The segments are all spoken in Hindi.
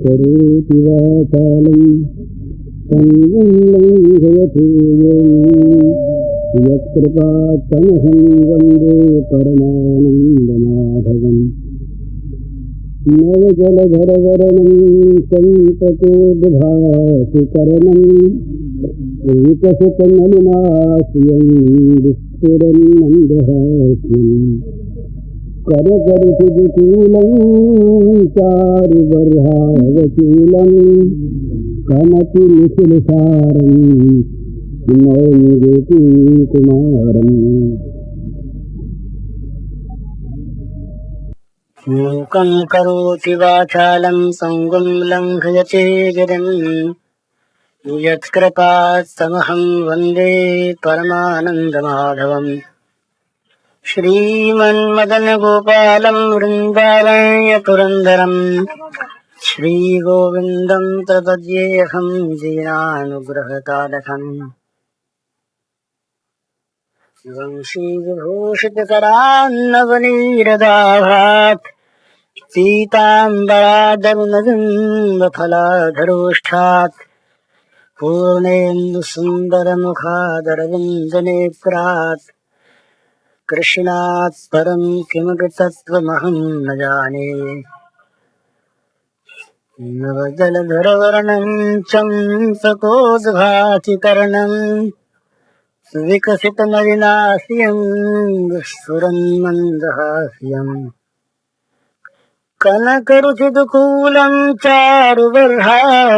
करोति वाचालं संगं लङ्घयति यत्कृपात्तमहं वन्दे परमानन्दमाधवम्। नवजलधरवरणं संततोद्भासिकरणम् एकसुतनलिनाश्रियं विस्फुरन्मन्दहास्यम् करकरचिदुकूलं चारुबर्हावचूलं कमपि निखिलसारं नौमि गोपीकुमारम्। मूकं करोति वाचालं संगुं लङ्घयते गिरिं यत्कृपात्तमहं वन्दे परमानन्दमाधवम्। श्रीमन्मदनगोपालं वृन्दारण्य पुरन्दरम् श्रीगोविन्दं प्रपद्येऽहं दीनानुग्रहतारकम्। वंशीविभूषितकरान्नवनीरदाभात् पीताम्बरादरुणबिम्बफलाधरोष्ठात् पूर्णेन्दुसुन्दरमुखादरविन्दनेत्रात् कृष्णात् परं किमपि तत्त्वमहं न जाने। नवजलधरवर्णं चम्पकोद्भासिकर्णम् विकसितनलिनास्यं विस्फुरन्मन्दहास्यम् कनकरुचिदुकूलं चारुबर्हावचूलं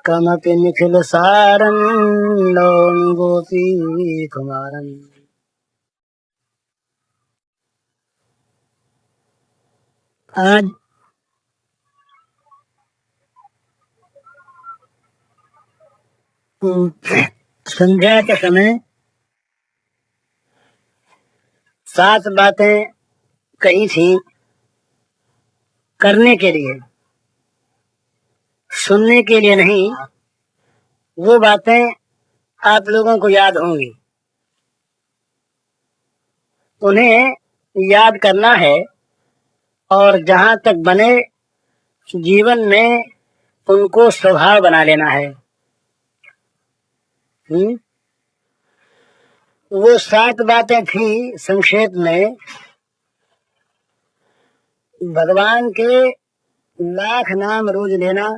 कमपि निखिलसारं नौमि गोपीकुमारम्। आज संध्या के समय 7 बातें कही थी करने के लिए, सुनने के लिए नहीं। वो बातें आप लोगों को याद होंगी, उन्हें याद करना है और जहाँ तक बने जीवन में उनको स्वभाव बना लेना है। वो 7 बातें थी संक्षेप में। भगवान के लाख नाम रोज लेना,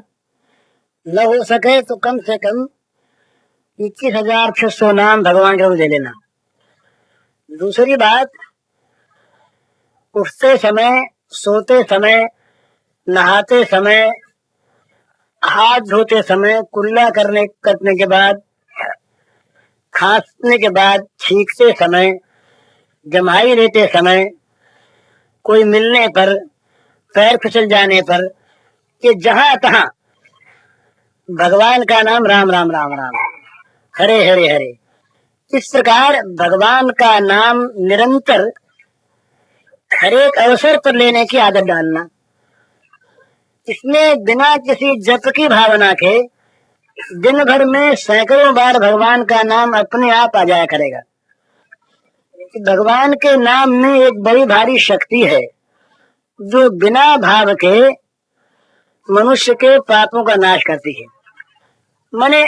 न हो सके तो कम से कम 21,600 नाम भगवान के रोज ले लेना। दूसरी बात, उठते समय, सोते समय, नहाते समय, हाथ धोते समय, कुल्ला करने के बाद, खांसने के बाद, छींकते समय, जम्हाई लेते समय, कोई मिलने पर, पैर फिसल जाने पर, कि जहां तहां भगवान का नाम राम राम राम राम, हरे हरे हरे। इस प्रकार भगवान का नाम निरंतर हर एक अवसर पर लेने की आदत डालना। इसमें बिना किसी जप की भावना के दिन भर में सैकड़ों बार भगवान का नाम अपने आप आ जाया करेगा। भगवान के नाम में एक बड़ी भारी शक्ति है जो बिना भाव के मनुष्य के पापों का नाश करती है। माने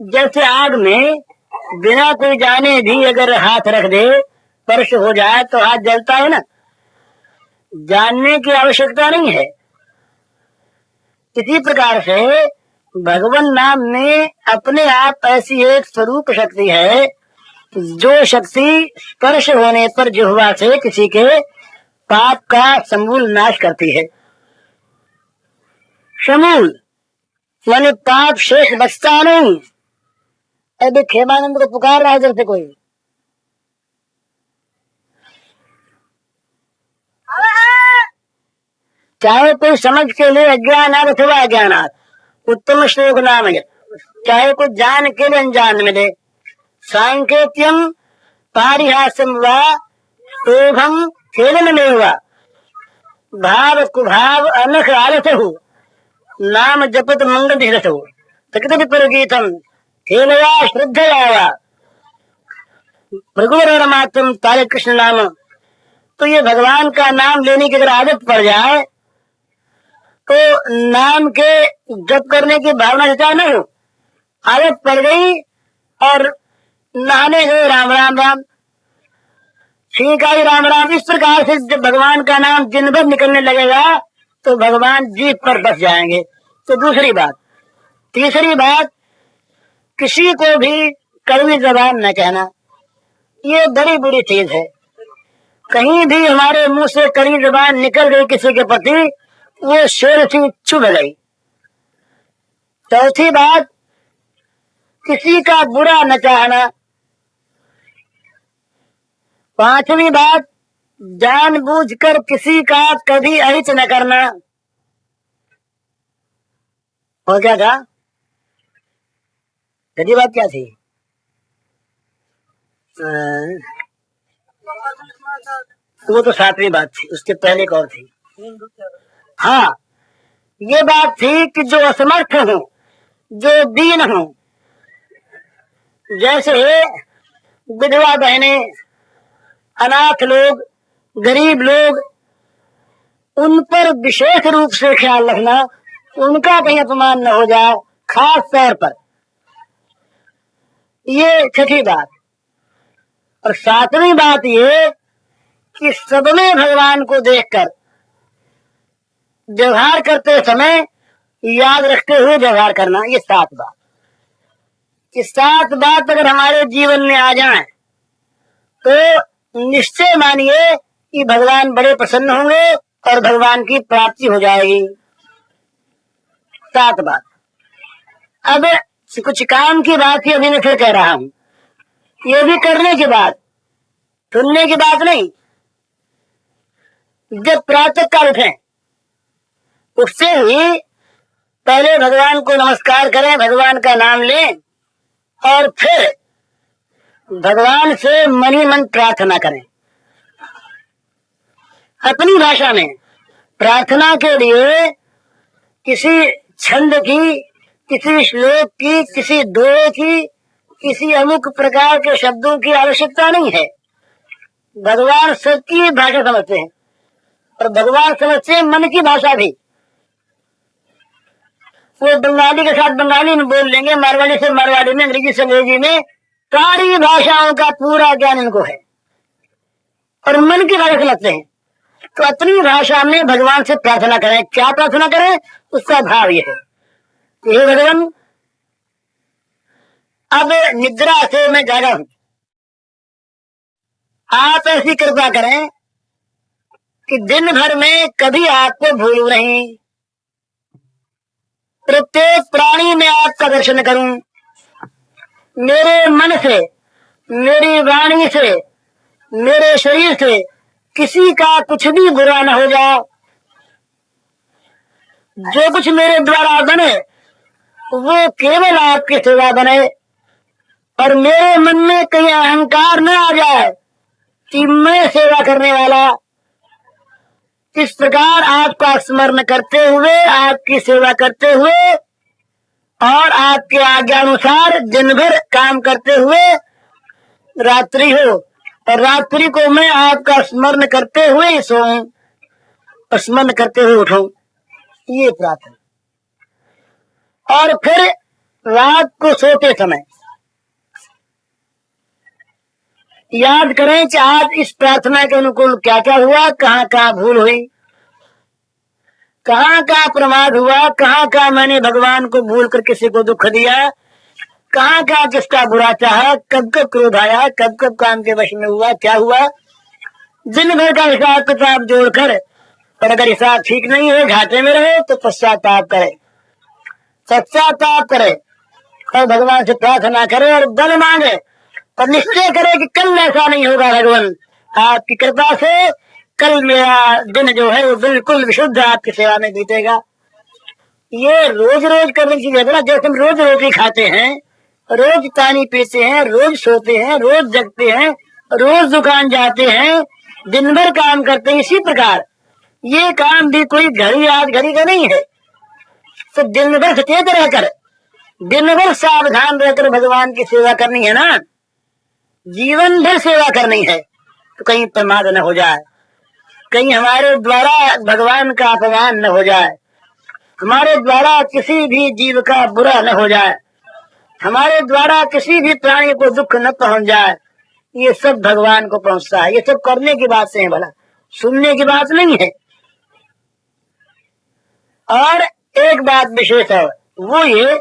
जैसे आग में बिना कोई जाने भी अगर हाथ रख दे, स्पर्श हो जाए तो हाथ जलता है ना, जानने की आवश्यकता नहीं है। इसी प्रकार से भगवान नाम में अपने आप ऐसी एक स्वरूप शक्ति है जो शक्ति स्पर्श होने पर जिह्वा से किसी के पाप का समूल नाश करती है। समूल माने पाप शेष बचता नहीं। अभी खेमानंद को पुकार रहा है इधर से कोई, चाहे कोई समझ के लिए अज्ञानात अथवा अज्ञानात, उत्तम श्लोक नाम है। चाहे कोई जान के लिए अनजान मिले, सांकेत्यम पारिहास्यम वा एवं खेलन में हुआ भाव कुभाव अनख आलस हो नाम जपत मंगल धीरथ हो तकित गीतम खेलया श्रद्धया भगवान मातम तारे कृष्ण नाम। तो ये भगवान का नाम लेने की अगर आदत पड़ जाए तो नाम के जप करने की भावना जता न हो, आदत पड़ गई और नहाने गए राम राम राम, ठीक है राम राम। इस प्रकार से जब भगवान का नाम दिन भर निकलने लगेगा तो भगवान जीभ पर बस जाएंगे। तो दूसरी बात। तीसरी बात, किसी को भी कड़वी जबान न कहना, ये बड़ी बुरी चीज है। कहीं भी हमारे मुंह से कड़वी जबान निकल गई किसी के प्रति, वो शेर से चुभ गई। चौथी बात, किसी का बुरा न चाहना। पांचवी बात, जानबूझकर किसी का कभी अहित न करना। हो क्या था? छठी बात क्या थी? वो तो सातवीं बात थी, उसके पहले एक और थी। हाँ, ये बात थी कि जो असमर्थ हो, जो दीन हो, जैसे विधवा बहनें, अनाथ लोग, गरीब लोग, उन पर विशेष रूप से ख्याल रखना, उनका कहीं अपमान न हो जाए, खास तौर पर। ये छठी बात। और सातवीं बात ये कि सब में भगवान को देखकर व्यवहार करते समय याद रखते हुए व्यवहार करना। ये सात बात। ये सात बात अगर हमारे जीवन में आ जाए तो निश्चय मानिए कि भगवान बड़े प्रसन्न होंगे और भगवान की प्राप्ति हो जाएगी। सात बात। अब कुछ काम की बात ही अभी मैं फिर कह रहा हूं, ये भी करने की बात, सुनने की बात नहीं। जब प्रातः काल उठे, उससे ही पहले भगवान को नमस्कार करें, भगवान का नाम लें और फिर भगवान से मन ही मन प्रार्थना करें। अपनी भाषा में प्रार्थना के लिए किसी छंद की, किसी श्लोक की, किसी दोहे की, किसी अमुक प्रकार के शब्दों की आवश्यकता नहीं है। भगवान सबकी भाषा समझते हैं और भगवान समझते हैं मन की भाषा भी। वो बंगाली के साथ बंगाली में बोल लेंगे, मारवाड़ी से मारवाड़ी में, अंग्रेजी से अंग्रेजी में, सारी भाषाओं का पूरा ज्ञान इनको है और मन की भाषा समझते हैं। तो अपनी भाषा में भगवान से प्रार्थना करें। क्या प्रार्थना करें? उसका भाव ये है, हे भगवान, अब निद्रा से मैं जागा हूं, आप ऐसी कृपा करें कि दिन भर में कभी आपको भूलूं नहीं, प्रत्येक प्राणी में आपका दर्शन करूं, मेरे मन से, मेरी वाणी से, मेरे शरीर से किसी का कुछ भी बुरा न हो जाए। जो कुछ मेरे द्वारा बने वो केवल आपकी सेवा बने और मेरे मन में कहीं अहंकार न आ जाए कि मैं सेवा करने वाला। इस प्रकार आपका स्मरण करते हुए, आपकी सेवा करते हुए और आपके आज्ञानुसार दिन भर काम करते हुए रात्रि हो और रात्रि को मैं आपका स्मरण करते हुए सोऊं और स्मरण करते हुए उठूं। ये प्रार्थना। और फिर रात को सोते समय याद करें कि आज इस प्रार्थना के अनुकूल क्या क्या हुआ, कहाँ कहाँ भूल हुई, कहाँ कहाँ प्रमाद हुआ, कहाँ कहाँ मैंने भगवान को भूल कर किसी को दुख दिया, कहाँ कहाँ किसका बुरा चाहा, कब कब क्रोध आया, कब कब काम के वश में हुआ, क्या हुआ। दिन भर का हिसाब किताब जोड़कर, और अगर हिसाब ठीक नहीं है, घाटे में रहे तो पश्चाताप करे, पश्चाताप करे और भगवान से प्रार्थना करे और बल मांगे और निश्चय करे कि कल ऐसा नहीं होगा। भगवान आपकी कृपा से कल मेरा दिन जो है वो बिल्कुल विशुद्ध आपकी सेवा में बीतेगा। ये रोज रोज करने की चीज है। जैसे हम रोज रोटी खाते हैं, रोज पानी पीते हैं, रोज सोते हैं, रोज जगते हैं, रोज दुकान जाते हैं, दिन भर काम करते हैं, इसी प्रकार ये काम भी कोई घड़ी आज घड़ी का नहीं है। तो दिन भर सचेत रहकर, दिन भर सावधान रहकर भगवान की सेवा करनी है ना, जीवन भर सेवा करनी है। तो कहीं प्रमाद न हो जाए, कहीं हमारे द्वारा भगवान का अपमान न हो जाए, हमारे द्वारा किसी भी जीव का बुरा न हो जाए, हमारे द्वारा किसी भी प्राणी को दुख न पहुंच जाए, ये सब भगवान को पहुंचता है। ये सब करने की बात से है, भला सुनने की बात नहीं है। और एक बात विशेष है, वो ये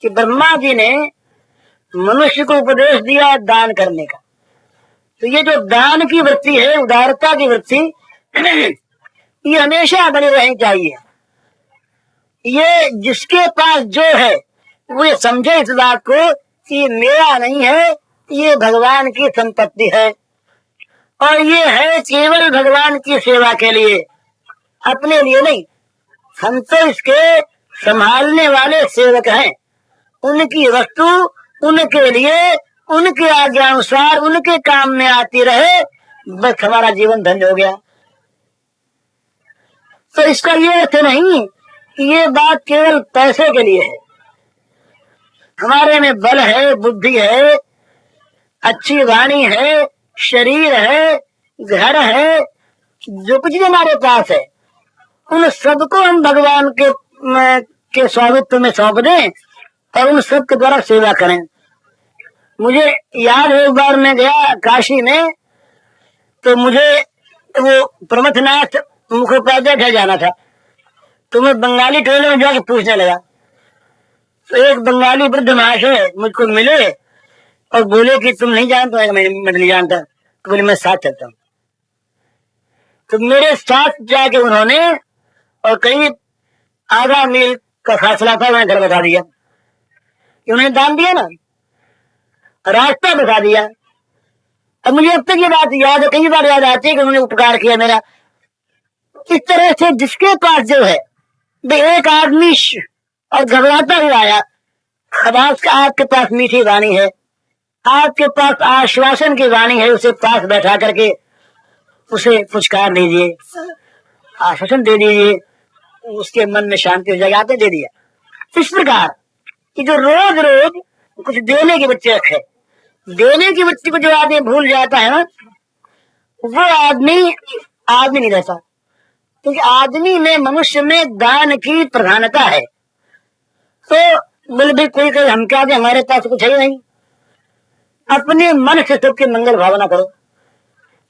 कि ब्रह्मा जी ने मनुष्य को उपदेश दिया दान करने का। तो ये जो दान की वृत्ति है, उदारता की वृत्ति, ये हमेशा बनी रहनी चाहिए। ये जिसके पास जो है वो ये समझे इस बात को कि मेरा नहीं है, ये भगवान की संपत्ति है और ये है केवल भगवान की सेवा के लिए, अपने लिए नहीं। हम तो इसके संभालने वाले सेवक हैं, उनकी वस्तु उनके लिए, उनके आज्ञानुसार उनके काम में आती रहे, बस हमारा जीवन धन्य हो गया। तो इसका ये अर्थ नहीं कि ये बात केवल पैसे के लिए है। हमारे में बल है, बुद्धि है, अच्छी वाणी है, शरीर है, घर है, जो कुछ भी हमारे पास है, उन सबको हम भगवान के स्वामित्व में सौंप दें और उन सब के द्वारा सेवा करें। मुझे याद है, एक बार मैं गया काशी में, तो मुझे वो प्रमथनाथ मुखोपाध्याय जाना था। तो मैं बंगाली टोले में जाके पूछने लगा। तो एक बंगाली वृद्ध महाशय मुझको मिले और बोले कि तुम नहीं जानते हो? मैं नहीं जानता। तो बोले मैं साथ चलता हूँ। तो मेरे साथ जाके उन्होंने, और करीब आधा मील का फासला था, मैं घर बता दिया। उन्होंने दान दिया ना, रास्ता बता दिया। अब मुझे अब तक ये बात याद है, कई बार याद आती है कि उन्होंने उपकार किया मेरा। इस तरह से जिसके पास जो है, एक आदमी और घबराता ही आया, अब आपके पास मीठी वाणी है, आपके पास आश्वासन की वाणी है, उसे पास बैठा करके उसे पुचकार दीजिए, आश्वासन दे दीजिए, उसके मन में शांति हो जाएगी। आपने दे दिया। इस प्रकार कि जो रोज रोज कुछ देने की वृत्ति रखे, देने की वृत्ति को जो आदमी भूल जाता है ना, वो आदमी नहीं रहता। क्योंकि आदमी में, मनुष्य में दान की प्रधानता है। तो बोले भाई कोई कहे हम क्या दे, हमारे पास कुछ है ही नहीं। अपने मन से सबकी मंगल भावना करो,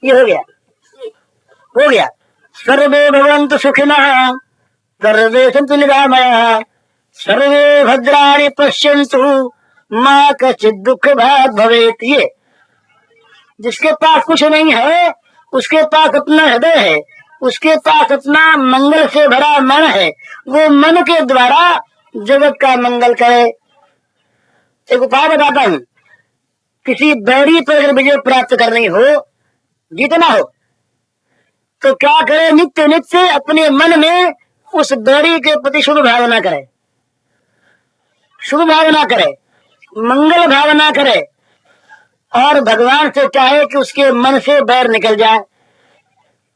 ये हो गया। सर्वे भवन्तु सुखिनः, सर्वे सन्तु निरामयाः, सर्वे भद्राणि पश्यन्तु मां कश्चित् दुःख भाग् भवेत्। ये जिसके पास कुछ नहीं है, उसके पास अपना हृदय है, उसके पास अपना मंगल से भरा मन है, वो मन के द्वारा जगत का मंगल करे। एक उपाय बताता हूँ, किसी बैरी पर अगर विजय प्राप्त करनी हो, जीतना हो, तो क्या करे? नित्य नित्य अपने मन में उस बैरी के प्रति शुभ भावना करे, मंगल भावना करे, और भगवान से चाहे कि उसके मन से बैर निकल जाए।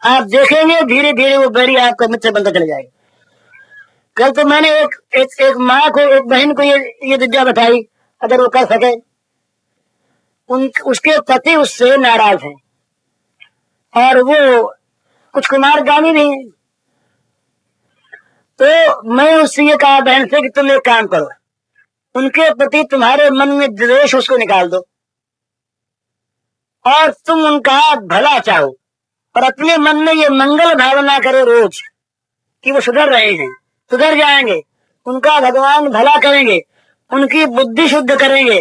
आप देखेंगे धीरे धीरे वो बैरी आपका मित्र बनता चला जाएगा। कल तो मैंने एक माँ को, एक बहन को ये विद्या बताई, अगर वो कर सके। उसके पति उससे नाराज हैं और वो कुछ कुमारगामी नहीं है। तो मैं उससे ये कहा बहन से कि तुम एक काम करो, उनके प्रति तुम्हारे मन में द्वेष उसको निकाल दो और तुम उनका भला चाहो, और अपने मन में ये मंगल भावना करो रोज कि वो सुधर रहे हैं, सुधर जाएंगे, उनका भगवान भला करेंगे, उनकी बुद्धि शुद्ध करेंगे।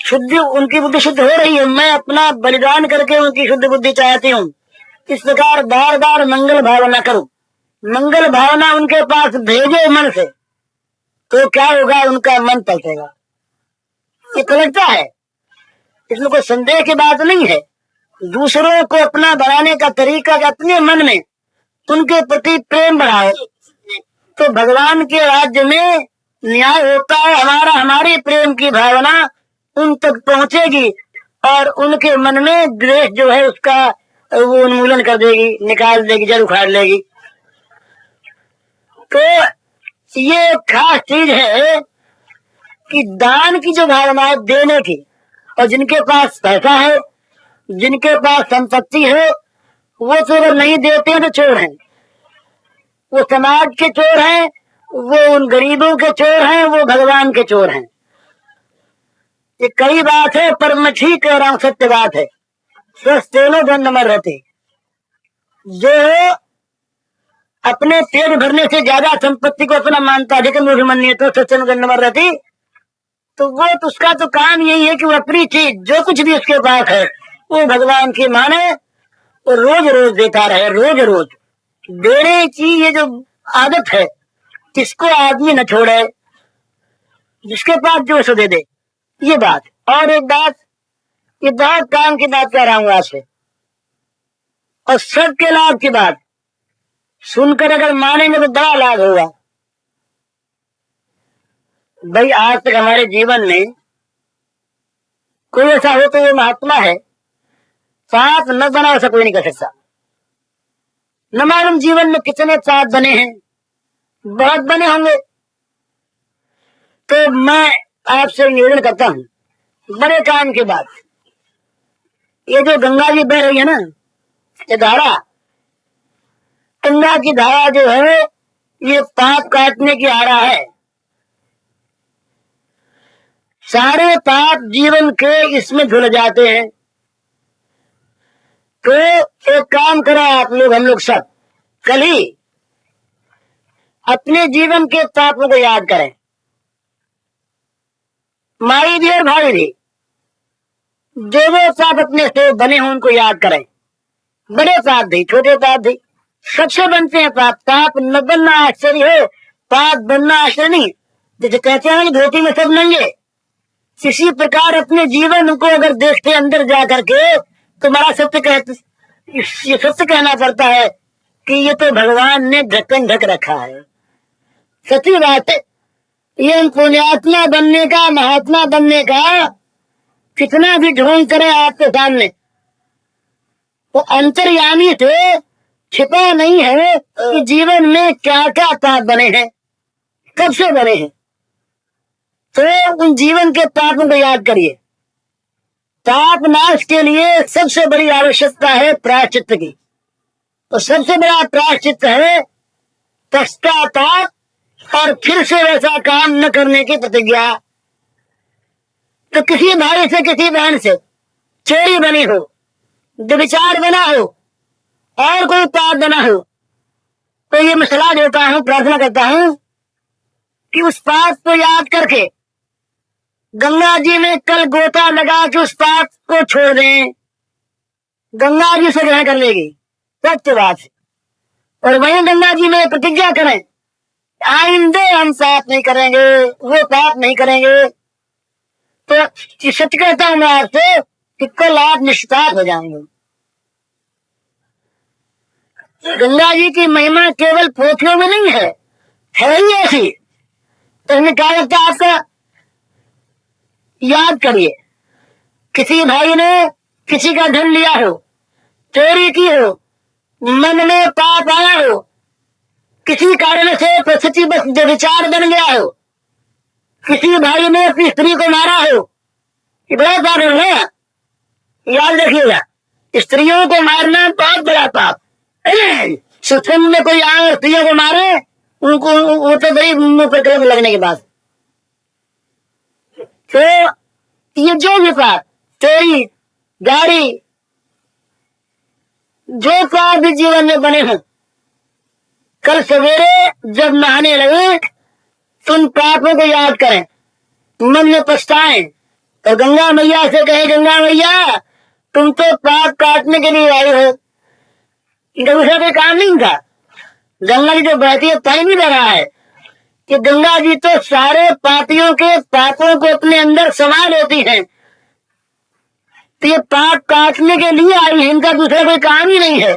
उनकी बुद्धि शुद्ध हो रही है, मैं अपना बलिदान करके उनकी शुद्ध बुद्धि चाहती हूँ। इस प्रकार बार बार मंगल भावना करो, मंगल भावना उनके पास भेजे मन से, तो क्या होगा? उनका मन पलटेगा। ये पलटता है, इसमें कोई संदेह की बात नहीं है। दूसरों को अपना बनाने का तरीका, अपने मन में उनके प्रति प्रेम बढ़ाओ, तो भगवान के राज्य में न्याय होता है। हमारी प्रेम की भावना उन तक पहुंचेगी और उनके मन में द्वेष जो है उसका वो उन्मूलन कर देगी, निकाल देगी, जड़ उखाड़ लेगी। तो ये खास चीज है कि दान की जो भावना है, देने की, और जिनके पास पैसा है, जिनके पास संपत्ति है, वो तो अगर नहीं देते हैं तो चोर हैं। वो समाज के चोर हैं, वो उन गरीबों के चोर हैं, वो भगवान के चोर हैं। ये कई बात है, पर मैं ठीक कह रहा हूं, सत्य बात है। स्वस्थ धन नंबर रहते, जो अपने पेट भरने से ज्यादा संपत्ति को अपना मानता है, लेकिन मूर्खमन्य तो सत्संग नंबर रहती, तो वो तो उसका तो काम यही है कि वो अपनी चीज जो कुछ भी उसके पास है वो भगवान की माने, तो रोज रोज देता रहे, रोज रोज देने की ये जो आदत है, किसको आदमी न छोड़े, जिसके पास जो सो दे दे। ये बात। और एक बात, ये बहुत काम की बात कह रहा हूं आज से, और सबके लाभ की बात सुनकर अगर मानेंगे तो बड़ा लाभ होगा। भाई आज तक हमारे जीवन में कोई ऐसा हो तो ये महात्मा है, साथ न बना ऐसा कोई नहीं कर सकता। न मालूम जीवन में कितने साथ बने हैं, बहुत बने होंगे। तो मैं आपसे निवेदन करता हूं, बड़े काम की बात, ये जो गंगा जी बह रही है ना, ये धारा, गंगा की धारा जो है ये पाप काटने की आरा है। सारे पाप जीवन के इसमें धुल जाते हैं। तो एक काम करें आप लोग, हम लोग सब कल ही अपने जीवन के पापों को याद करें, माई भी और भाई भी, जो पाप अपने से बने हों उनको याद करें। बड़े पाप भी, छोटे पाप भी, सबसे बनते हैं पाप। पाप न बनना आश्चर्य हो, पाप बनना आश्चर्य नहीं। जैसे कहते हैं कि धोती में सब नंगे, किसी प्रकार अपने जीवन को अगर देखते अंदर जा करके तो बड़ा सत्य कहते, ये सत्य कहना पड़ता है कि ये तो भगवान ने ढक्कन ढक रखा है। सच्ची बात है। ये पुण्यात्मा बनने का, महात्मा बनने का कितना भी ढोंग करे आपके सामने, वो अंतर्यामी थे, छिपा नहीं है कि जीवन में क्या क्या पाप बने हैं, कब से बने हैं। तो उन जीवन के पापों को याद करिए। पाप नाश के लिए सबसे बड़ी आवश्यकता है प्रायश्चित की, तो सबसे बड़ा प्रायश्चित है पश्चाताप और फिर से वैसा काम न करने की प्रतिज्ञा। तो किसी भाई से, किसी बहन से चोरी बनी हो, व्यभिचार बना हो, और कोई पाप बना हो, तो ये मैं सलाह देता हूं, प्रार्थना करता हूं कि उस पाप को याद करके गंगा जी में कल गोता लगा के उस पाप को छोड़ दें, गंगा जी से ग्रहण कर लेगी, सत्य बात है। और वहीं गंगा जी में प्रतिज्ञा करें, आइंदे हम पाप नहीं करेंगे, वो पाप नहीं करेंगे। तो सत्य कहता हूं मैं आपसे कि कल आप निष्पाप हो जाएंगे। गंगा जी की महिमा केवल पोथियों में नहीं है, है ही ऐसी। तो इसमें क्या लगता है आपका, याद करिए, किसी भाई ने किसी का धन लिया हो, चोरी की हो, मन में पाप आया हो, किसी कारण से परिस्थिति बस विचार बन गया हो, किसी भाई ने अपनी स्त्री को मारा हो, ये बड़ा पाप है ना, याद रखिएगा। स्त्रियों को मारना बहुत बड़ा पाप। सुथन में कोई आए स्त्रियों को मारे, उनको वो तो बड़ी मुंह पर कलम लगने के बाद। तो ये जो भी पाप, चोरी, गाड़ी, जो पाप भी जीवन में बने हों, कल सवेरे जब नहाने लगे तो उन पापों को याद करें, मन में पछताएं, और गंगा मैया से कहे, गंगा मैया तुम तो पाप काटने के लिए आई हो, दूसरा कोई काम नहीं था। गंगा जी जो बहती है, पानी भी रहा है कि गंगा जी तो सारे पापियों के पापों को अपने अंदर समा लेती हैं। तो ये पाप काटने के लिए आई है, इनका दूसरा कोई काम ही नहीं है।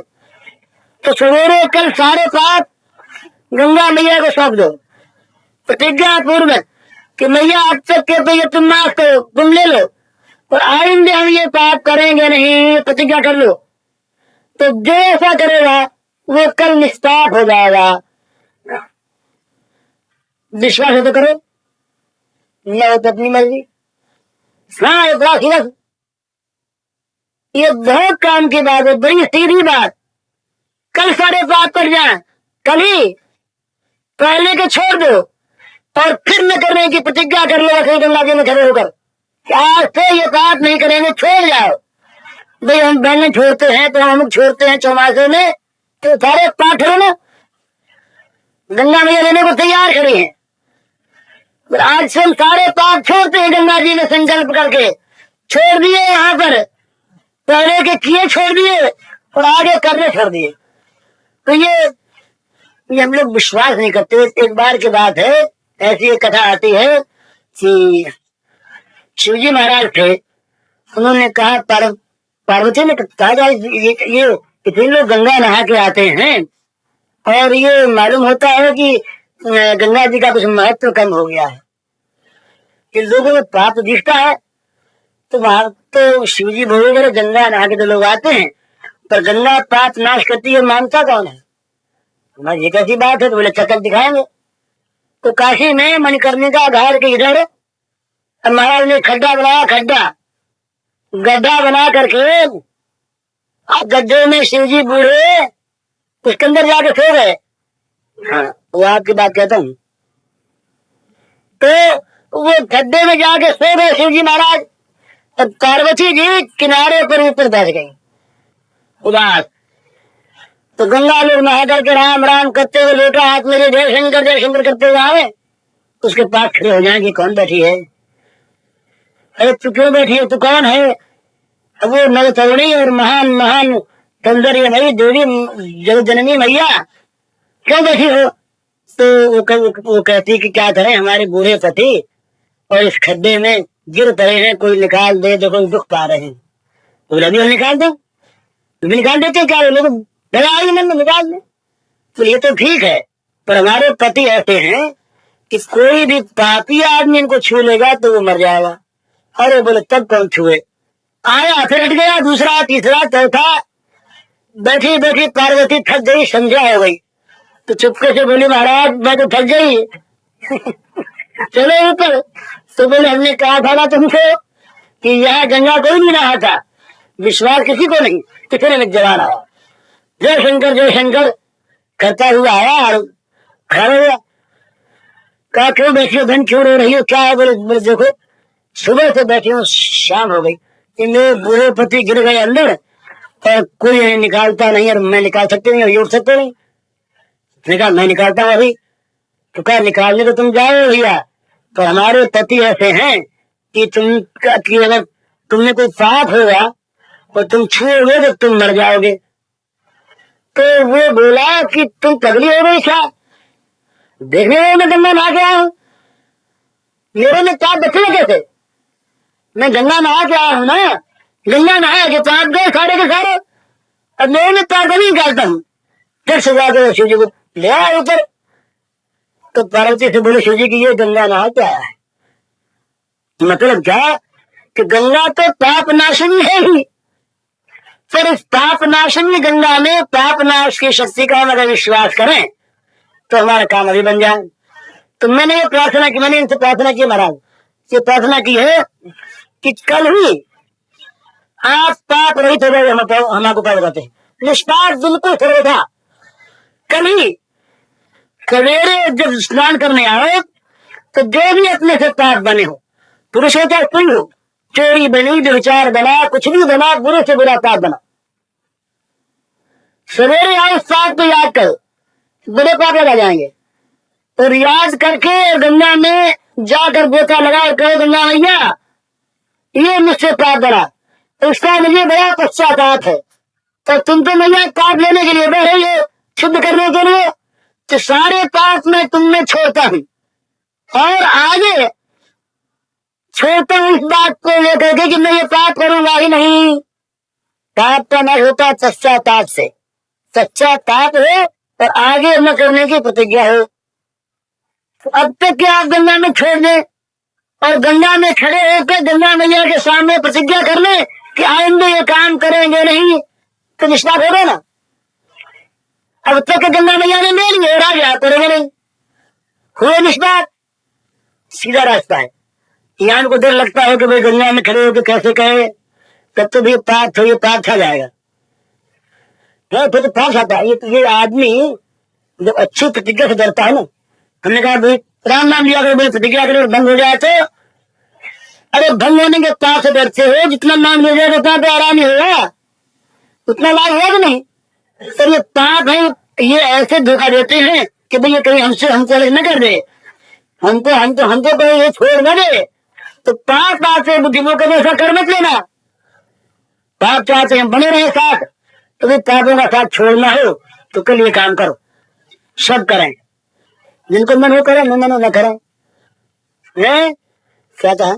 तो सवेरे कल सारे पाप गंगा मैया को सौंप दो, प्रतिज्ञा पूर्वक कि मैया अब तक के तो ये तुम माफ करो, तुम ले लो, और आइंदे हम ये पाप करेंगे नहीं, प्रतिज्ञा कर लो। तो जो ऐसा करेगा वो कल निष्पाप हो जाएगा। विश्वास है तो करो, न हो तो अपनी मर्जी। हाँ, ये बहुत काम की बात है, बड़ी सीधी बात। कल सारे पाप कर जाए, कल ही पहले के छोड़ दो और फिर न करने की प्रतिज्ञा कर लो कहीं गंगा जी में खड़े होकर कि आज से ये पाप नहीं करेंगे, छोड़ जाओ। भाई हम बैंगन छोड़ते हैं तो हम छोड़ते हैं चौमासे में, तो सारे पाप ठहरे ना, गंगा मैया लेने को तैयार खड़ी है। आज से हम सारे पाप छोड़ते हैं, गंगा जी ने संकल्प करके छोड़ दिए, यहाँ पर पहले के किए छोड़ दिए और आगे करने छोड़ दिए। तो ये हम लोग विश्वास नहीं करते। एक बार की बात है, ऐसी एक कथा आती है कि शिवजी महाराज थे, उन्होंने कहा पार्वती ने कहा ये कितने लोग गंगा नहा के आते हैं और ये मालूम होता है कि गंगा जी का कुछ महत्व कम हो गया है, कि लोगों में पाप दिखता है। तो वहां तो शिवजी बोले गंगा नहा के तो लोग आते हैं, पर गंगा पाप नाश करती है, मानता कौन है? ये कैसी बात है? तो बोले चक्कर दिखाएंगे। तो काशी में मणिकर्णिका घाट के इधर महाराज ने खड्डा बनाया, गड्ढा बना करके गड्ढे में शिवजी बूढ़े उसके अंदर जाके सो गए। हाँ, वो आपकी बात कहता हूँ। तो वो गड्ढे में जाके सो गए शिवजी महाराज, और पार्वती जी किनारे पर ऊपर बैठ गई उदास। तो गंगा लोग नहा करके राम राम करते हुए लोटा हाथ मेरे जय शंकर करते हुए आवे, उसके पास खड़े हो जाएंगे, कौन बैठी है? अरे तू क्यों बैठी है? तू कौन है? अब वो नवतरुणी और महान सौंदर्य भाई देवी जगत जननी मैया, क्यों बैठी हो? तो वो कहती कि क्या करें, हमारे बूढ़े पति और इस खड्डे में गिर पड़े हैं, कोई निकाल दे, तो कोई दुख पा रहे हैं। तो बोला निकाल दो, तुम भी निकाल देते क्या? लोग निकाल दे। तो ये तो ठीक है, पर हमारे पति ऐसे हैं कि कोई भी पापी आदमी इनको छू लेगा तो वो मर जाएगा। अरे बोले तब कौन छुए? आया, फिर हट गया, दूसरा तीसरा चौथा। बैठी बैठी पार्वती थक गई, संध्या हो गई, तो चुपके से बोली महाराज मैं तो थक गई चलो ऊपर। तो बोले हमने कहा था ना तुमसे कि यहाँ गंगा कोई नहीं नहा था, विश्वास किसी को नहीं। कितने में जवान आया, जय शंकर करता हुआ आया और खड़ा हुआ। कहा क्यों बैठी हो बहन, क्यों रो रही हो, क्या है? बोले देखो सुबह से बैठी हूँ, शाम हो गई, मेरे बूढ़े पति गिर गए अंदर और कोई निकालता नहीं, और मैं निकाल सकती नहीं और ये उठ सकते नहीं। कहा मैं निकालता हूँ अभी। तो कहा निकालने तो तुम जाओ भैया, पर हमारे पति ऐसे हैं कि अगर तुमने कोई पाप होगा और तुम छूओगे तो तुम मर जाओगे। तो वो बोला कि तुम पगली हो गई क्या? देखने में गंगा नहा के आया हूँ, मेरे में पाप बचे कैसे? मैं गंगा नहा के आया हूँ ना, गंगा नहा के पाप गए सारे के सारे, अब मेरे में पाप नहीं निकालता हूँ। फिर सजा के शिव जी को ले आया ऊपर। तो पार्वती से बोले शिव जी की ये गंगा नहा के आया है, मतलब क्या कि गंगा तो पाप नाशनी है ही, फिर इस पाप नाशनी गंगा में पाप नाश की शक्ति का हम अगर विश्वास करें तो हमारा काम अभी बन जाए। तो मैंने ये प्रार्थना की, मैंने इनसे प्रार्थना की महाराज, ये प्रार्थना की है कि कल ही आप पाप रहित हो गए, हम आपको क्या बताते हैं, निष्पाप बिल्कुल खड़े था। कल ही सवेरे जब स्नान करने आए तो जो भी अपने से पाप बने हो, पुरुष हो चाहे स्त्री हो, चोरी बनी, व्यभिचार बना, कुछ भी बना, बुरे से बुरा पाप बना, सवेरे आओ पाप को याद करो, बड़े पाप लगा जाएंगे। और याद करके गंगा में जाकर बोता लगा और कहो गंगा मैया ये मुझसे पाप बना, उसका मुझे बड़ा पश्चाताप है, तो तुम तो मैया पाप लेने के लिए बैठे हो, शुद्ध करने के लिए, तो सारे पाप मैं तुमने छोड़ता हूँ और आगे छोड़ता हूँ इस बात को लेकर के कि मैं ये पाप करूंगा ही नहीं। पाप का न होता पश्चाताप से, पश्चाताप हो और आगे न करने की प्रतिज्ञा हो। तो अब तक क्या आप गंगा में छोड़ दें और गंगा में खड़े होकर गंगा मैया के सामने प्रतिज्ञा कर ले कि आइंदे ये काम करेंगे नहीं, तो निष्पाप होगा ना। अब तक गंगा मैया ने ले लिए, राजा करेंगे नहीं, हुए निष्पाप। सीधा रास्ता है। यहाँ को डर लगता है कि भाई गंगा में खड़े होकर कैसे कहे, तब तो भी पाप हो, ये पाप खा जाएगा, फिर तो पाप खाता है। ये आदमी जब अच्छी प्रतिज्ञा से डरता है ना, हमने कहा भाई राम नाम लिया करो, प्रतिज्ञा करो, भंग हो जाए तो। अरे भंग होने के पाप से डरते हो, जितना नाम ले जाएगा उतना तो आराम ही होगा, उतना लाभ होगा कि नहीं। तो ये पाप है, ये ऐसे धोखा देते हैं कि भैया कहीं हमको न कर दे, हमको कहीं ये छोड़ न दे। तो पाप आते बुद्धिमों का ऐसा कर मत लेना। पाप चाहते हैं बने रहे साथ, तो भी पापों का साथ छोड़ना हो तो कल ये काम करो, सब करें, जिनको मन हो करें, न मन हो न करें। क्या कहा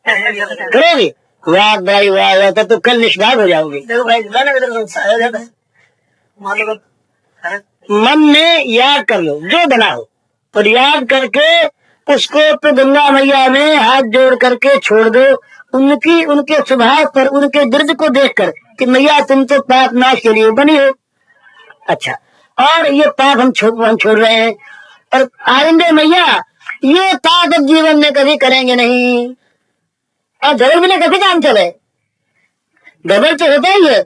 करोगी? वाह भाई वाह, तो कल निष्पाप हो जाओगे। मन में याद कर लो जो बना हो, और याद करके उसको तो गंगा मैया में हाथ जोड़ करके छोड़ दो। उनके स्वभाव पर, उनके दर्द को देखकर कि मैया तुम तो पाप नाश के लिए बनी हो। अच्छा, और ये पाप हम छोड़ रहे हैं, और आइंदे मैया ये पाप अब जीवन में कभी करेंगे नहीं। और गबर बिना कैसे काम चले? गबर तो होता ही है,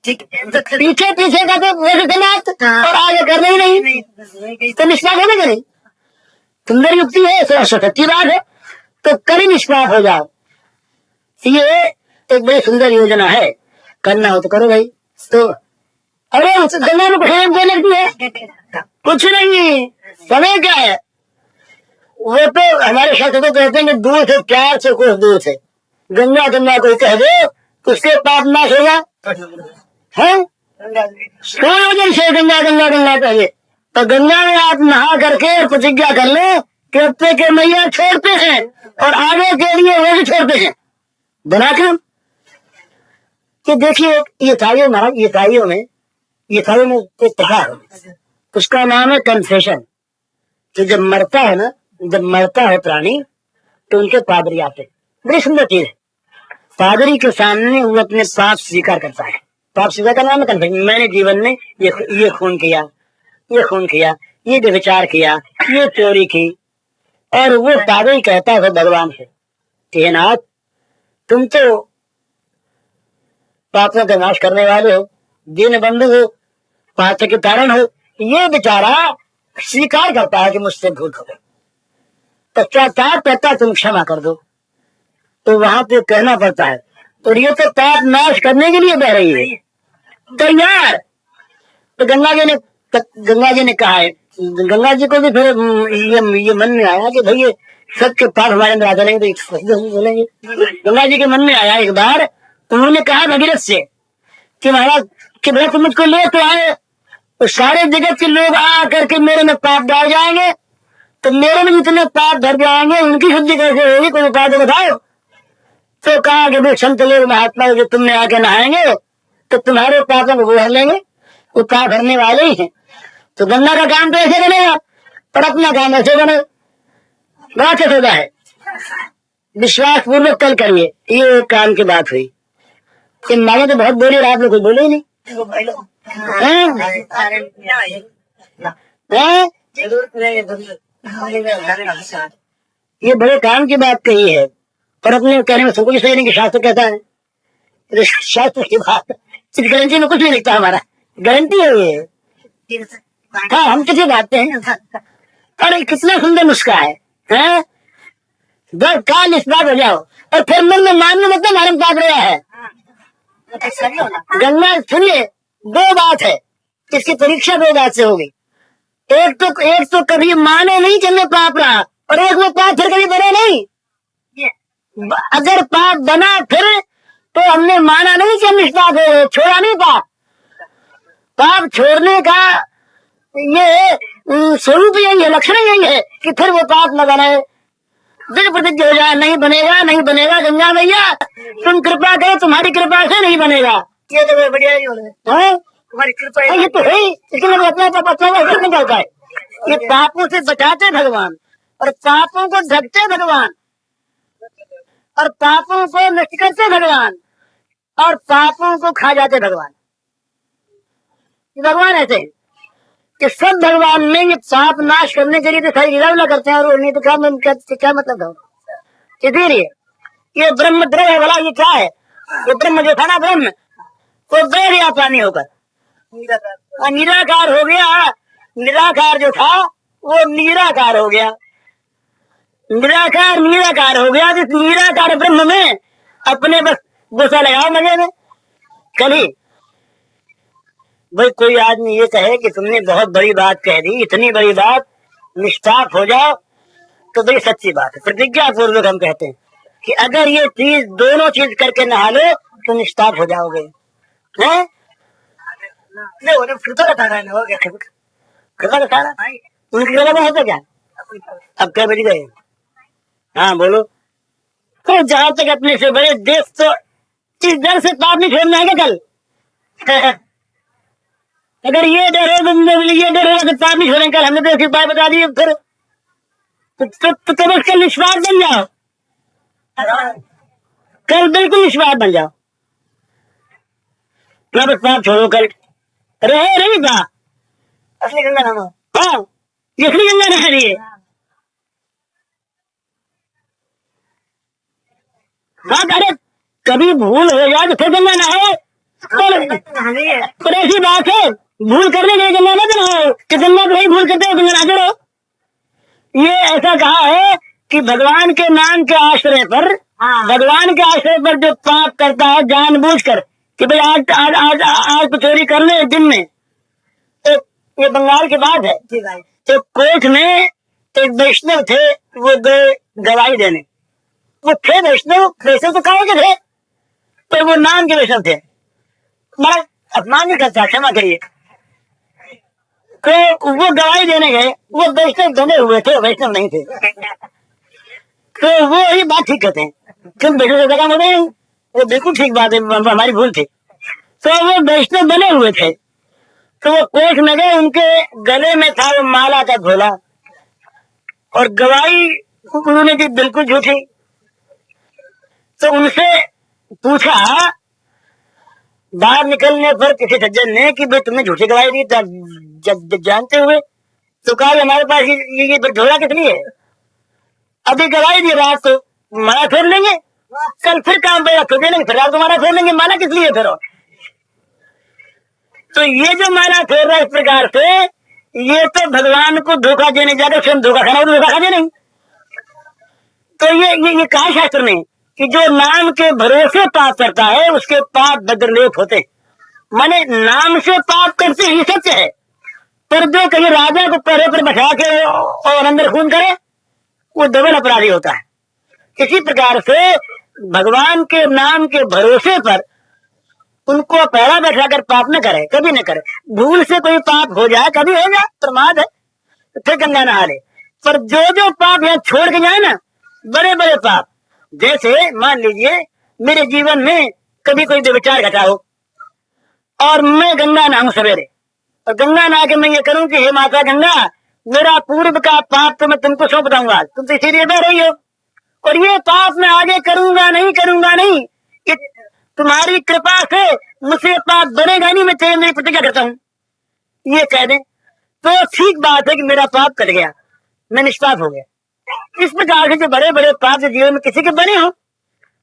पीछे पीछे का तो वैसे समाप्त, और आगे करना ही नहीं, तो निष्पाप होने का नहीं। सुंदर युक्ति है, सच्ची बात है, तो कभी निष्पाप हो जाओ। ये एक बड़ी सुंदर योजना है, करना हो तो करो भाई। तो अरे गंगा में कुछ लगती है? कुछ नहीं, समय क्या है? वो तो हमारे शास्त्र को कहते हैं कि दूर से, प्यार से, कुछ दूर से गंगा गंगा कोई कह दो तो उसके पाप नाश होगा है। वजन से गंगा गंगा गंगा कहिए, तो गंगा में आप नहा करके प्रतिज्ञा कर ले कहते के मैया छोड़ते हैं, और आगे के लिए वो भी छोड़ते हैं बनाकर। कि देखिए ये थालियों महाराज, ये थालियों में एक त्योहार है, उसका नाम है कन्फेशन। तो जब मरता है ना, जब मरता है प्राणी, तो उनके पादरी आते, बड़ी सुंदर चीज है। पादरी के सामने वो अपने पाप स्वीकार करता है। पाप स्वीकार का नाम है कन्फेशन। मैंने जीवन में ये खून किया, ये व्यभिचार किया, ये चोरी की। और वो पादरी कहता है भगवान से कि हे नाथ, तुम तो पापों का नाश करने वाले हो, दीन बंधु हो, पाप के कारण हो। ये बेचारा स्वीकार करता है कि मुझसे भूल हो गई, पश्चाताप कहता तुम क्षमा कर दो। तो वहां पे कहना पड़ता है, और ये तो पाप नाश करने के लिए बह रही है तैयार। तो गंगा जी ने कहा है, गंगा जी को भी फिर ये मन में आया कि भाई ये सबके पाप हमारे अंदर आ जाएंगे तो बोलेंगे। गंगा जी के मन में आया एक बार, उन्होंने कहा भगीरथ से कि महाराज कि भाई तुम मुझको ले तो आए, तो सारे जगत के लोग आ करके मेरे में पाप डाल जाएंगे, तो मेरे में जितने पाप भर जाएंगे उनकी शुद्धि कैसे होगी? कोई उपाय तो बताओ। तो कहा कि भाई संत लोग महात्मा जो तुमने आके नहाएंगे तो तुम्हारे पापों को भर लेंगे, वो पाप भरने वाले ही हैं। तो गंगा का काम तो ऐसे बनेगा, पर अपना काम ऐसे बने, राक्षस होता है। विश्वास पूर्वक कल करिए। ये काम की बात हुई। मांगे तो बहुत बोले और आप लोग कुछ बोले ही नहीं। ये बड़े काम की बात कही है, पर अपने कहने में सबको सही नहीं कि शास्त्र कहता है। तो शास्त्र की बात सिर्फ गारंटी में कुछ नहीं लिखता, हमारा गारंटी है ये। हाँ, हम किसी बात हैं। अरे कितना सुंदर नुस्खा है? दस काल इस बात हो जाओ, और फिर मन में मानने मतलब हमारे पाप रहा है। गंगा सुनिए, दो बात है, इसकी परीक्षा दो बात से होगी। एक तो कभी माने नहीं कि मैं पाप रहा, और एक वो पाप फिर कभी बने नहीं। अगर पाप बना फिर तो हमने माना नहीं कि हम इस पाप है, छोड़ा नहीं पाप। पाप छोड़ने का ये स्वरूप यही है, लक्षण यही है कि फिर वो पाप न बने। दिल प्रतिज्ञा हो जाए नहीं बनेगा गंगा मैया तुम कृपा करो, तुम्हारी कृपा से नहीं बनेगा। ये तो बढ़िया ही हो रहा है, तुम्हारी कृपा ये तो है, इसलिए अपना निकलता है। ये पापों से बचाते भगवान, और पापों को ढकते भगवान, और पापों को नष्ट करते भगवान, और पापों को खा जाते भगवान। भगवान ऐसे कि सब भगवान में ये पाप नाश करने के लिए तो सारी लीला करते हैं, और नहीं तो क्या मतलब है? इसीलिए ये ब्रह्म द्रव्य वाला ये क्या है? ये ब्रह्म जो था ना, ब्रह्म वो द्रव्य या पानी होकर निराकार हो गया। निराकार जो था वो निराकार हो गया, निराकार निराकार हो गया। जिस निराकार ब्रह्म में अपने बस गुस्सा लगाओ मजे में। कल ही भाई कोई आदमी ये कहे कि तुमने बहुत बड़ी बात कह दी, इतनी बड़ी बात, निष्ठाप हो जाओ, तो बड़ी सच्ची बात है। प्रतिज्ञा पूर्वक हम कहते हैं कि अगर ये चीज दोनों चीज करके नहा लो तो निष्ठाप हो जाओगे। हैं? फिर तो बता रहा है, हो गया फिर बता रहा उनकी जगह में है तो क्या? अब क्या बज गए? हाँ बोलो। तो जहां तक अपने से बड़े देश, तो इस डर से पाप नहीं छोड़ना है क्या कल? अगर ये डर है, ये डर है तो पाप नहीं छोड़ेंगे कल। हमने तो ऐसी बात बता दी। फिर तो बस कल निष्पाप बन जाओ, कल बिल्कुल निष्पाप बन जाओ। ना बस पाप छोड़ो कल, रहे रही बा असली गंगा नाम। हाँ ये असली गंगा नहा रही है। हाँ अरे कभी भूल हो जाए तो फिर गंगा नहाओ। पर ऐसी बात है, भूल करने के लिए गंगा मत नहाओ कि गंगा तो नहीं भूल करते हो, गंगा नहाते रहो। ये ऐसा कहा है कि भगवान के नाम के आश्रय पर, भगवान के आश्रय पर जो पाप करता है जानबूझकर कि भाई आज आज आज आज तो चोरी कर ले दिन में। तो ये बंगाल की बात है। तो कोर्ट में एक वैष्णव थे, वो गए गवाही देने। वो थे वैष्णव, वैसे तो कहा के थे, तो वो नाम के वैष्णव थे। बड़ा अपमान नहीं करता, क्षमा करिए। तो वो गवाही देने गए, वो वैष्णव बने हुए थे, वैष्णव नहीं थे। तो वो ये बात ठीक कहते हैं, क्यों वैष्णव का काम होते हैं, वो बिल्कुल ठीक बात है, हमारी भूल थी। तो वो वैष्णव बने हुए थे, तो वो कोर्ट में गए, उनके गले में था वो माला का झोला, और गवाही उन्होंने दी बिल्कुल झूठी। तो उनसे पूछा बाहर निकलने पर किसी सज्जन ने कि भाई तुमने झूठी गवाही दी जानते हुए? तो कहा हमारे पास ये झोला किस लिए है, अभी गवाही दी रात तो माला फेर लेंगे, कल फिर काम पे रखो देंगे, फिर रात तुम्हारा फेर लेंगे, माला किस लिए फिर? तो ये जो माला फेर रहा है इस प्रकार से, ये तो भगवान को धोखा देने जाकर स्वयं धोखा खाना, धोखा खा देने। तो ये कहा शास्त्र में कि जो नाम के भरोसे पाप करता है उसके पाप बद्रलेप होते। माने नाम से पाप करते ही सत्य है, पर जो कहीं राजा को पैरे पर बैठा के और अंदर खून करे वो डबल अपराधी होता है। इसी प्रकार से भगवान के नाम के भरोसे पर उनको पैरा बैठा कर पाप न करे, कभी न करे। भूल से कोई पाप हो जाए, कभी हो जाए, प्रमाद है, तो फिर गंगा नहा ले। पर जो जो पाप यहाँ छोड़ के जाए ना, बड़े बड़े पाप, जैसे मान लीजिए मेरे जीवन में कभी कोई व्यभिचार घटा हो और मैं गंगा नहाऊं सवेरे, और गंगा नहा के मैं ये करूं कि हे माता गंगा, मेरा पूर्व का पाप तो मैं तुमको सौंप दूंगा, तुम तो इसीलिए बह रही हो, और ये पाप मैं आगे करूंगा नहीं, कि तुम्हारी कृपा से मुझसे पाप बनेगा नहीं, मैं तेरे मेरी प्रतिज्ञा करता हूँ, ये कह दे तो ठीक बात है कि मेरा पाप कट गया, मैं निष्पाप हो गया। इस प्रकार से जो बड़े बड़े पाप जीवन में किसी के बने हो,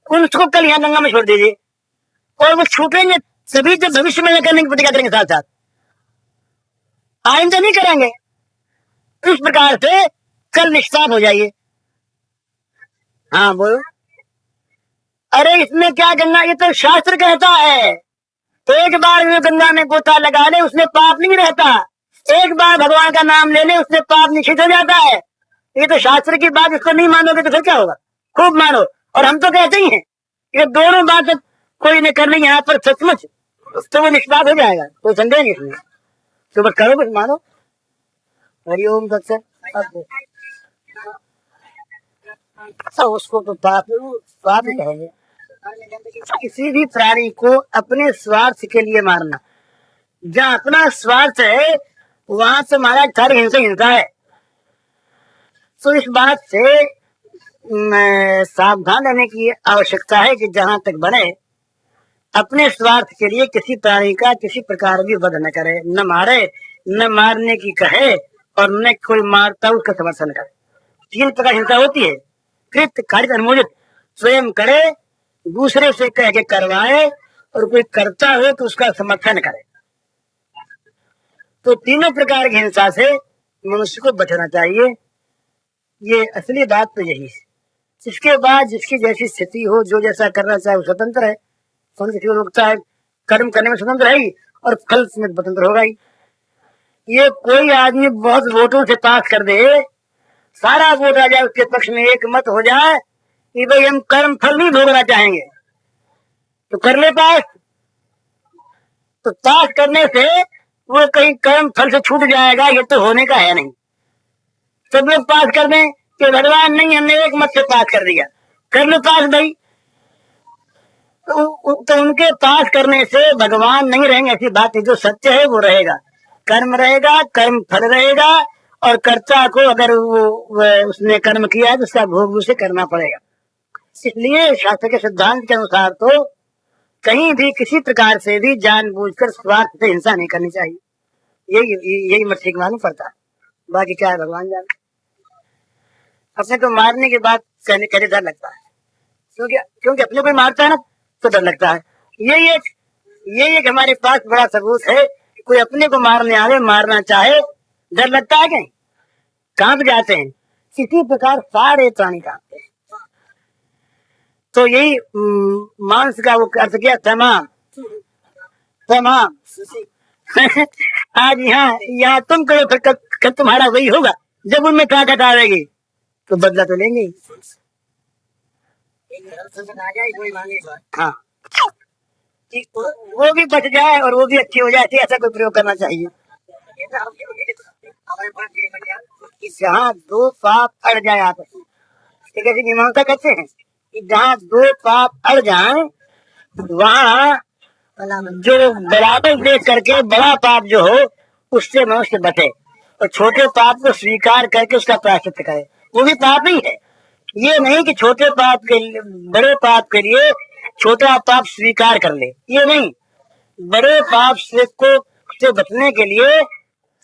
उनको कल यहाँ गंगा में छोड़ दीजिए, और वो छूटेंगे सभी, जब भविष्य में करने की प्रतिज्ञा करेंगे, साथ साथ आइंदा नहीं करेंगे। इस प्रकार से कल निष्पाप हो जाइए। हाँ बोलो। अरे इसमें क्या गंगा, ये तो शास्त्र कहता है, एक बार में गंगा में गोता लगा ले उसमें पाप नहीं रहता, एक बार भगवान का नाम ले ले उसमें पाप निश्चित हो जाता है। ये तो शास्त्र की बात, इसको नहीं मानोगे तो फिर क्या होगा? खूब मानो, और हम तो कहते ही हैं ये दोनों बात कोई नहीं करनी यहाँ पर सचमुच, तो वो निष्पाप हो जाएगा, कोई संदेह नहीं इसमें। तो बस करो, बस मानो। हरिओम दत्त। उसको तो पाप ही कहेंगे। किसी भी प्राणी को अपने स्वार्थ के लिए मारना, जहाँ अपना स्वार्थ है वहां से हमारा घर हिंसा है। तो इस बात से सावधान रहने की आवश्यकता है कि जहां तक बने अपने स्वार्थ के लिए किसी प्राणी का किसी प्रकार भी वध न करे, न मारे, न मारने की कहे, और न कोई मारता उसका समर्थन करे। तीन प्रकार हिंसा होती है, कृत कार्य अनुमोदित, स्वयं करे, दूसरे से कह के करवाए, और कोई करता हो तो उसका समर्थन करे। तो तीनों प्रकार की हिंसा से मनुष्य को बचना चाहिए। ये असली बात तो यही है। इसके बाद जिसकी जैसी स्थिति हो, जो जैसा करना चाहे वो स्वतंत्र है। किसी को रोकता है, कर्म करने में स्वतंत्र है ही और फल में स्वतंत्र होगा ही। ये कोई आदमी बहुत वोटों से पास कर दे, सारा वोट आ जाए उसके पक्ष में, एक मत हो जाए कि भाई हम कर्म फल नहीं भोगना चाहेंगे, तो कर ले पास। तो पास करने से वो कहीं कर्म फल से छूट जाएगा, ये तो होने का है नहीं। सब लोग पास कर दें कि भगवान नहीं, हमने एक मत से पास कर दिया, कर लो पास भाई। तो उनके पास करने से भगवान नहीं रहेंगे, ऐसी बात है। जो सत्य है वो रहेगा, कर्म रहेगा, कर्म फल रहेगा, और कर्ता को अगर वो उसने कर्म किया है तो उसका भोग उसे करना पड़ेगा। इसलिए शास्त्र के सिद्धांत के अनुसार तो कहीं भी किसी प्रकार से भी जानबूझकर स्वार्थ से हिंसा नहीं करनी चाहिए। यही मत ठीक मालूम पड़ता है। बाकी क्या है भगवान जाने। अपने को मारने के बाद कहने डर लगता है, क्योंकि अपने को मारता है ना तो डर लगता है। यही एक हमारे पास बड़ा सबूत है। कोई अपने को मारने आवे, मारना चाहे, डर लगता है, कहीं कांप जाते हैं। इसी प्रकार सारे प्राणी कांपते हैं। तो यही मांस का वो अर्थ किया, तमाम तमाम। आज यहाँ तुम करो, फिर तुम्हारा वही होगा। जब उनमें ताकत आएगी तो बदला तो लेंगे। हाँ, वो भी बच जाए और वो भी अच्छी हो जाए, ऐसा कोई प्रयोग करना चाहिए। जहाँ दो पाप अड़ जाए आपस में, ठीक है, मीमांसा कहते हैं कि जहाँ दो पाप अड़ जाए वहाँ जो बराबर देख करके बड़ा पाप जो हो उससे मनुष्य बचे, और छोटे पाप को स्वीकार करके उसका प्रायश्चित करे, वो भी पाप ही है। ये नहीं कि छोटे पाप के बड़े पाप के लिए छोटा पाप स्वीकार कर ले, ये नहीं। बड़े पाप से बचने के लिए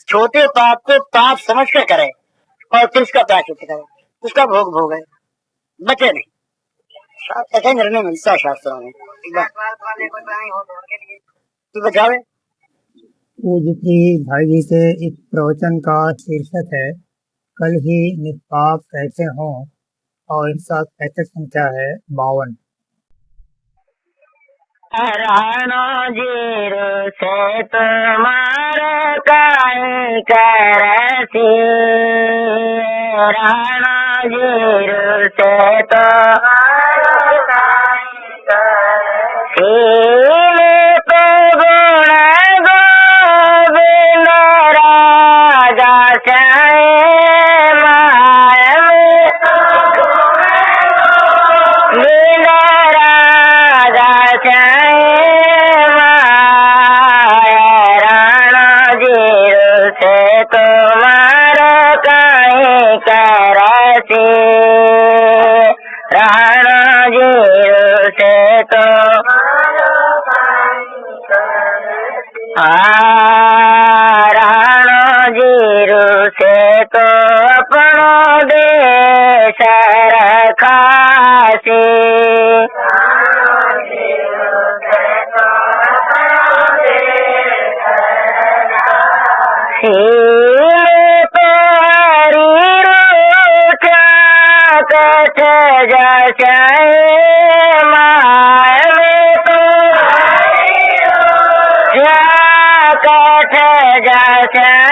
छोटे पाप को पाप समझ कर करे और फिर उसका प्रायश्चित करे, उसका भोग भोगे, बचे नहीं। ऐसा निर्णय मिलता है शास्त्रों में। बचावे पूज्य श्री भाई जी से इस प्रवचन का शीर्षक है कल ही निष्पाप कैसे हों, और इसका कैसे संख्या है 52। राणो जीरो से तुम्हारे काई करसी, राणो जीरो से तुम्हारे काई करसी, तो गुण गोविंद राजा चाहे माया में, गोविंद राजा चाहे तुम्हारा कहीं करसी, राणा जीरो से तो राणा जीरो से तो अपनो देश रखासी, कठ जाए माया में तो कठ जाए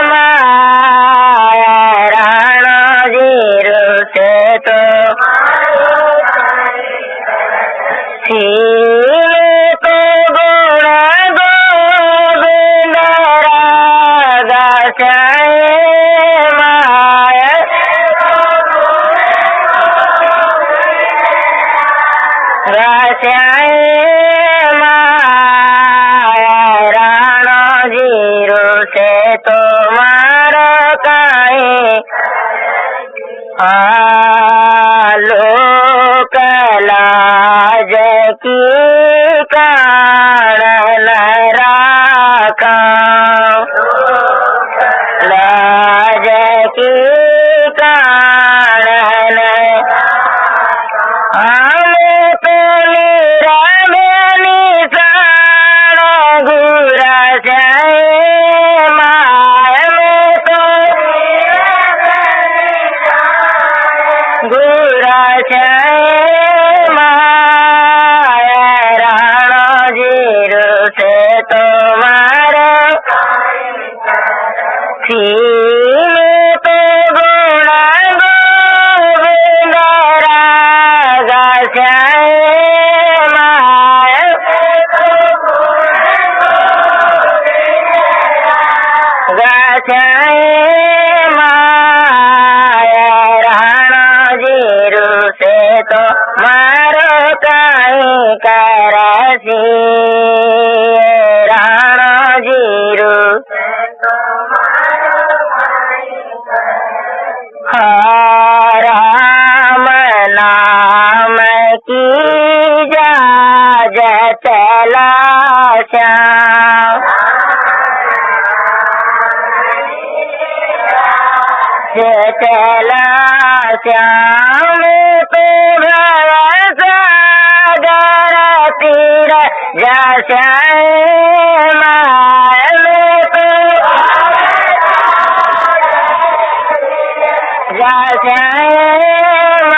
माया, राणा जीरो से तो तो गुण गोविंद रागा चाहे माया, राचाए माया, राणा जीरो से तुम्हारा काहे लोक लाज की कारण राखा, लाज की कारण हमें तो निशान घूरा जाए माया में तो तो गुण गोविंद रागा श्याम राणा जीरू से तो मारो काई करसी राणा जीरू राम नाम की जाज चला श्याम चला श्याम तो भव सागर तीर जा श्याम तो जा श्याम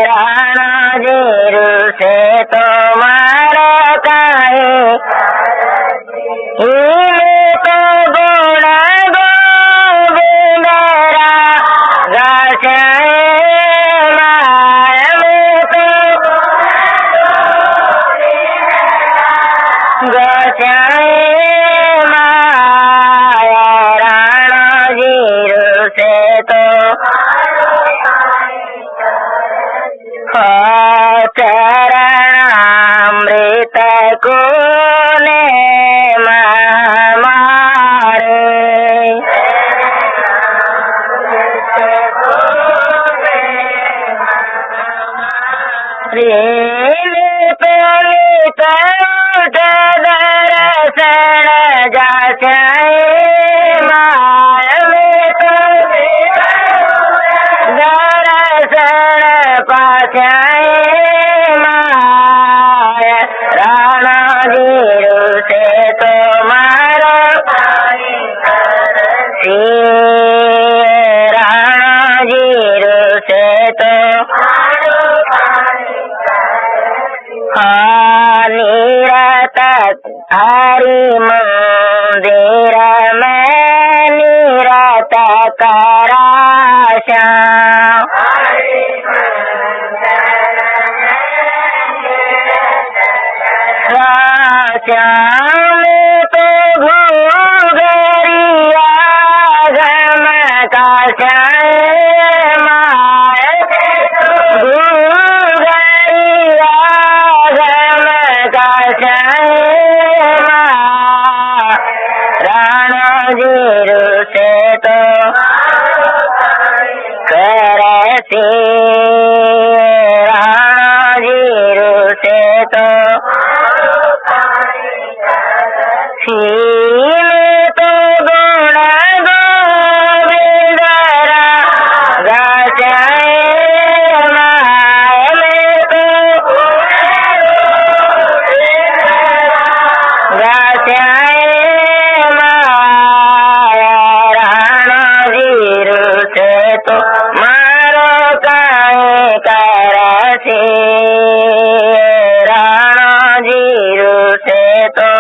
राणा जीरू से तो मारो काई तो गुण गोविंद रागा श्याम तो श्याम राणा जीरू से तो चरणामृत को ने मारे प्रेमित उठ दर्शन जा श्याम दर्शन पाश्याम राणा जीरू से तो मारो राणा जीरू से तो निरत हरि मंदिर में निरत करा श्याम श्याम तो घूघरिया घम का श्याम घूघरिया घम का श्याम राणा जीरू से तो करसी राणा जीरू से तो तो गुण गोविंद रागा श्याम तो श्याम राणा जीरू से तो मारो काई करसी राणा जीरू से तो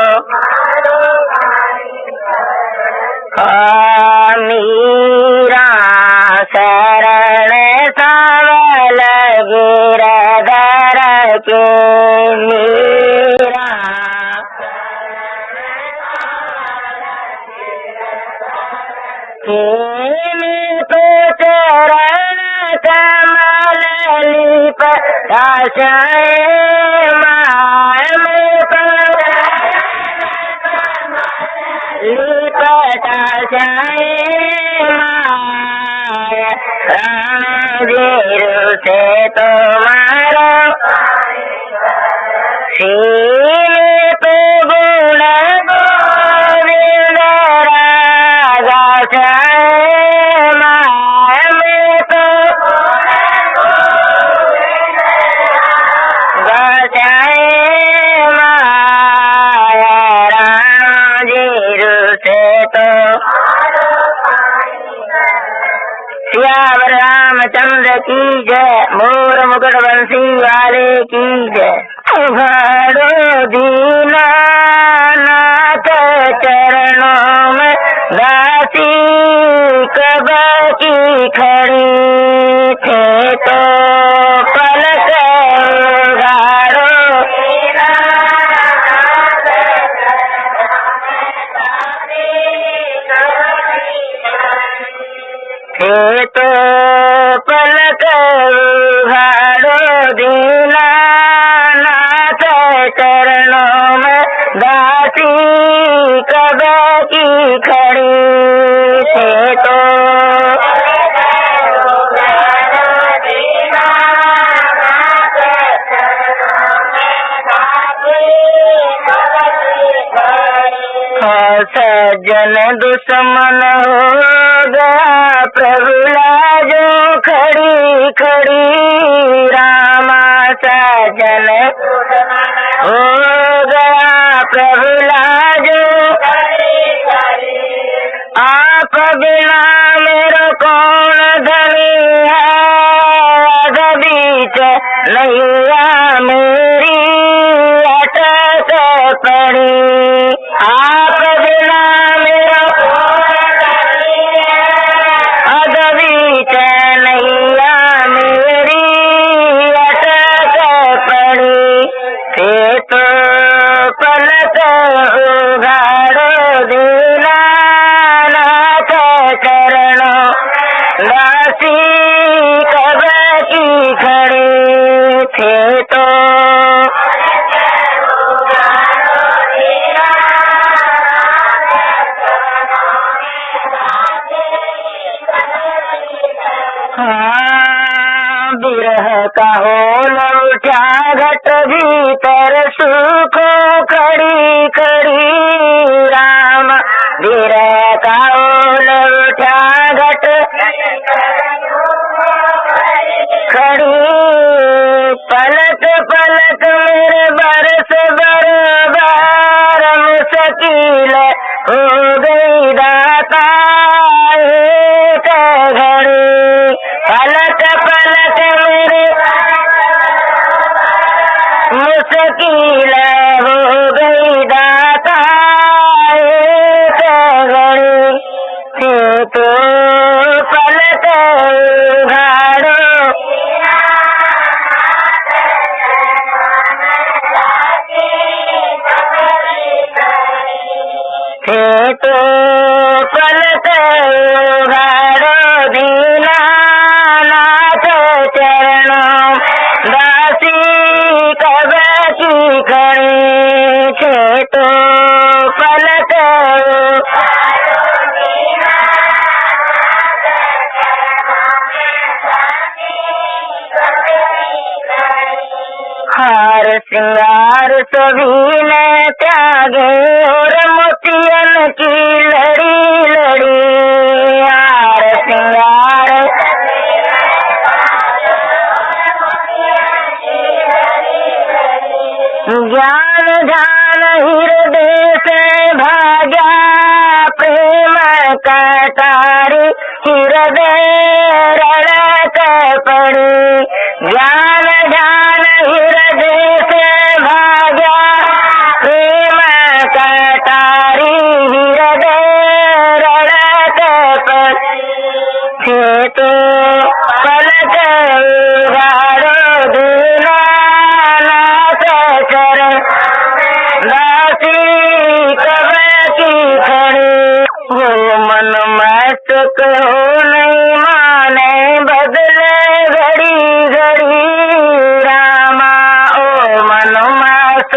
मीरा शरण सावल गिरधर के मीरा तो चरण कमल लिप श्याम लिपटा श्याम राणा जीरू से तो मारो तो गुण गोविंद रागा श्याम तो श्याम राणा जीरू से तो सियावर रामचंद्र की जय मोर मुकुट बंसी वाले की जय घड़ो दीना नाथ चरणों में थे तो पलक उघाड़ो दीनानाथ चरणों में दासी कब की खड़ी थे तो सज्जन दुश्मन हो गया प्रभु लाजो खड़ी खड़ी रामा सज्जन हो गया प्रभु लाजो आप बिना मेरा कौन धनी है बीच नैया मेरी अटक पड़ी आप बिना मेरा बीच नैया मेरी अटक पड़ी थे तो पलक उघाड़ो दीनानाथ चरणों दासी कब की खड़ी थे तो बिरह का होल उठा घट भीतर सुखो खड़ी खड़ी राम बिरह का होल उठा घट खड़ी पलक पलक मेरे बरस बरबार मुश्किल हो गई दाता एक घड़ी पलक पलक मेरे मुश्किल हो गई दाता एक घड़ी थे तो पलक उघाड़ो थे तो पलक उघाड़ो दीनानाथ चरणों दासी कब की खड़ी थे तो पलक हार श्रृंगार सभी ने त्यागे और मोतियन की लड़ी लड़ी हार श्रृंगार ज्ञान ध्यान हृदय से भाग्या प्रेम कटारी हृदय रड़क पड़ी ज्ञान ध्यान हृदय से भाग्या प्रेम कटारी हृदय रड़क पड़ी थे तो पलक उघाड़ो दीनानाथ चरण दासी कब की खड़ी हो मन मस्त हो नहीं माने बदले घड़ी घड़ी रामा ओ मन मस्त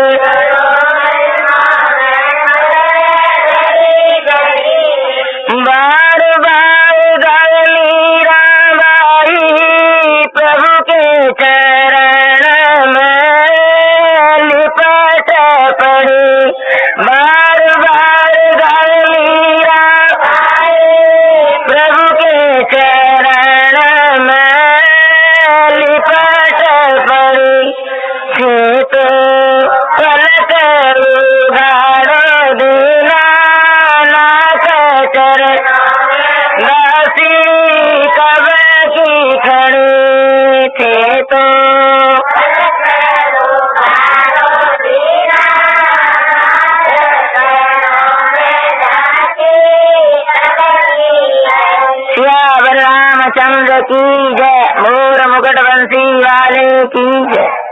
बार बार गाय मीराबाई प्रभु के चरण में लिपट पड़ी बार बार गाय मीराबाई प्रभु के चरण में लिपट पड़ी थे तो पलक उघाड़ो दीनानाथ चरण दासी कब की खड़ी थे तो श्याम रामचंद्र की जय मोर मुकुट बंसी वाले की जय।